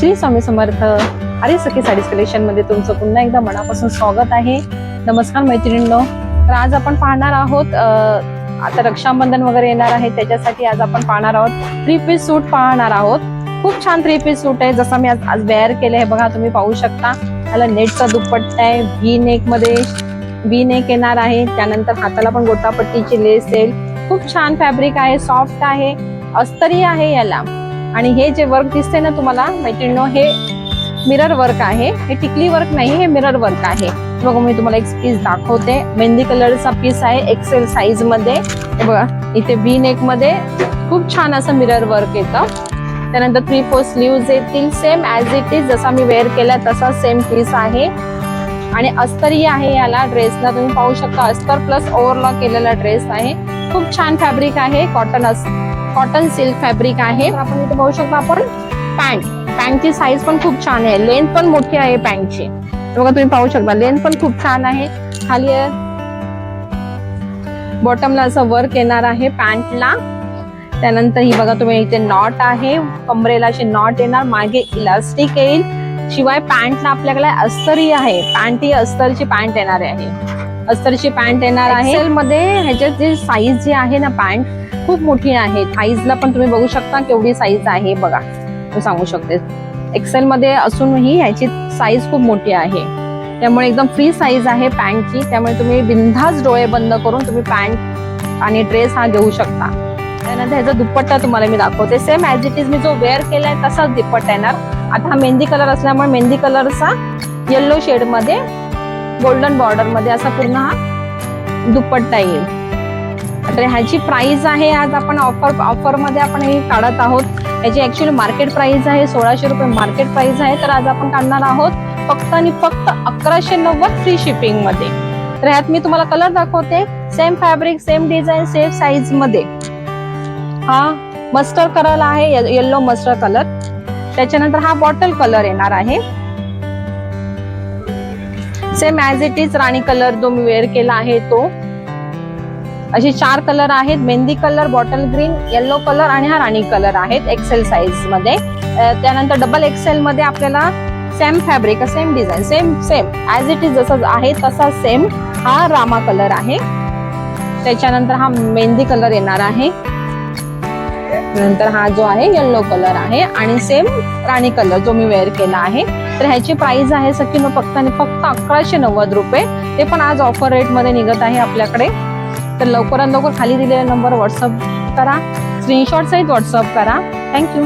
श्री स्वामी समर्थ. अरे सखी sarees collection मध्ये तुमचं पुन्हा एकदा मनापासून स्वागत आहे. नमस्कार मैत्रिणींनो. तर आज आपण पाहणार आहोत, आता रक्षाबंधन वगैरे येणार आहे, त्याच्यासाठी आज आपण पाहणार आहोत 3 पीस सूट पाहणार आहोत. खूप छान 3 पीस सूट आहे, जसा मी आज वेअर केले आहे बघा, तुम्ही पाहू शकता. त्याला नेटचा दुपट्टा आहे, व्ही नेक मध्ये व्ही नेक येणार आहे. त्यानंतर हाताला पण गोटापट्टीची लेस येईल. खूप छान फॅब्रिक आहे, सॉफ्ट आहे, अस्तरी आहे याला. आणि हे जे वर्क दिसते ना तुम्हाला मैत्रिणींनो, हे मिरर वर्क आहे, हे टिकली वर्क नाही, हे मिरर वर्क आहे. बघा मी तुम्हाला एक पीस दाखवते. मेहंदी कलरचा पीस आहे, एक्सेल साइज मध्ये. बघा इथे व्ही नेक मध्ये खूप छान असं मिरर वर्क येतं. त्यानंतर 3/4 स्लीव्ज येतील, सेम ऍज इट इज जसा मी वेअर केला तसा सेम पीस आहे. आणि अस्तरी आहे याला. ड्रेसला तुम्ही पाहू शकता, अस्तर प्लस ओव्हरलॉक केलेला ड्रेस आहे. खूप छान फॅब्रिक आहे, कॉटन सिल्क फॅब्रिक आहे. आपण इथे पाहू शकता आपण पॅन्टची साईज पण खूप छान आहे, लेंथ पण मोठी आहे पॅन्टची. बघा तुम्ही पाहू शकता, लेंथ पण खूप छान आहे. खाली बॉटमला असं वर्क येणार आहे पॅन्टला. त्यानंतर ही बघा तुम्ही इथे नॉट आहे, कमरेला अशी नॉट येणार, मागे इलास्टिक येईल. शिवाय पॅन्टला आपल्याकडे अस्तरी आहे, पॅन्ट ही अस्तरची पॅन्ट येणार आहे, अस्तरची पॅन्ट येणार आहे. एक्सेल मध्ये ह्याच्यात जी साईज जी आहे ना पॅन्ट खूप मोठी आहे. साईजला पण तुम्ही बघू शकता केवढी साईज आहे बघा, मी सांगू शकते. एक्सेल मध्ये असूनही ह्याची साईज खूप मोठी आहे, त्यामुळे एकदम फ्री साईज आहे पॅन्टची. त्यामुळे तुम्ही बिनधास्त डोळे बंद करून तुम्ही पॅन्ट आणि ड्रेस हा घेऊ शकता. त्यानंतर ह्याचा दुपट्टा तुम्हाला मी दाखवते. Same as it is me जो वेअर केलाय तसाच दुपट्टा येणार. आता हा मेहंदी कलर असल्यामुळे मेहंदी कलरचा येल्लो शेड मध्ये गोल्डन बॉर्डर मध्ये असा पूर्ण हा दुपट्टा येईल. तर ह्याची प्राइस आहे, आज आपण ऑफर मध्ये आपण हे काढत आहोत. याची ऍक्च्युअली मार्केट प्राइस आहे 1600 रुपये मार्केट प्राइस आहे. तर आज आपण काढणार आहोत फक्त आणि फक्त 1190 फ्री शिपिंग मध्ये. तर ह्यात मी तुम्हाला कलर दाखवते. Same fabric, same design, same size मध्ये. हा मस्टर्ड कलर आहे, येल्लो मस्टर्ड कलर. त्याच्यानंतर हा बॉटल कलर येणार आहे, same as it is Rani colour जो मी वेअर केला आहे तो. असे 4 कलर आहेत, mehndi colour, bottle green, yellow colour आणि हा राणी कलर आहेत एक्सेल साइज मध्ये. त्यानंतर डबल एक्सेल मध्ये आपल्याला same fabric, same design, same as it is जसं आहे तसा सेम हा रामा कलर आहे. त्याच्यानंतर हा मेहंदी कलर येणार आहे. नंतर हा जो आहे येल्लो कलर आहे आणि सेम राणी कलर जो मी वेअर केला आहे. तर ह्याची प्राइस आहे सखीनो फक्त आणि फक्त 1190 रुपये. ते पण आज ऑफर रेट मध्ये निघत आहे आपल्याकडे. तर लवकरात लवकर खाली दिलेल्या नंबर व्हॉट्सअप करा, स्क्रीनशॉट सहित व्हॉट्सअप करा. थँक्यू.